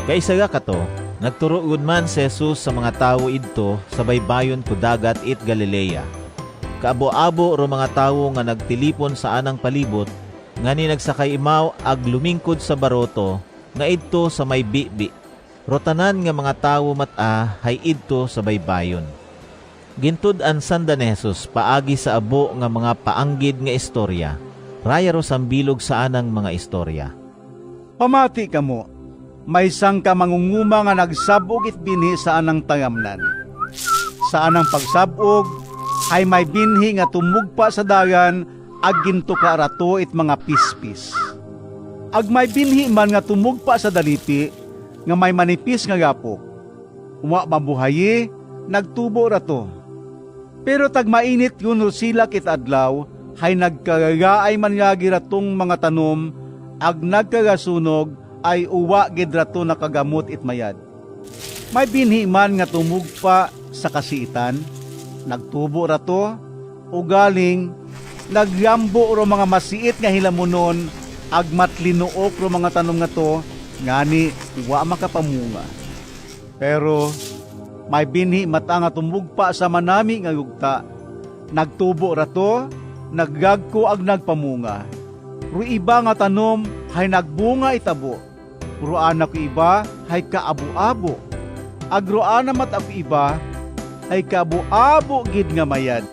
Kaisaga kato, nagturuod man si Jesus sa mga tawo idto sa baybayon ko dagat it Galilea. Kaabo-abo ro mga tawo nga nagtilipon sa anang palibot, nga ni nagsakay imaw ag lumingkod sa baroto, nga idto sa may bibi. Rotanan nga mga tawo mata hay idto sa baybayon. Gintud-an sanda ni Jesus paagi sa abo nga mga paanggid nga istorya. Raya ro sambilog sa anang mga istorya. Pamati ka mo, may sang ka mangunguma nga nagsabog it binhi sa anang tangamnan. Sa anang pagsabog, ay may binhi nga tumugpa sa dagan, ag ginto ka rato it mga pispis. Ag may binhi man nga tumugpa sa dalipi, nga may manipis nga gapok. Wa mabuhayi, nagtubo rato. Pero tag mainit yun sila kit adlaw, hay nagkagaay man yagi ratong mga tanom, ag nagkagasunog, ay uwa gid rato nakagamot it mayad. May binhi man nga tumugpa sa kasiitan, nagtubo rato, ugaling, nagyambo ro mga masiit nga hilamunon, ag matlinuok ro mga tanom nga to, ngani wa makapamunga. Pero may binhi mata nga tumugpa sa manami nga yugta, nagtubo rato, naggagko ag nagpamunga. Ru iba nga tanom hay nagbunga itabo, ru anak iba hay kaabo-abo. Agro ana mat iba ay kaabo-abo gid nga mayad.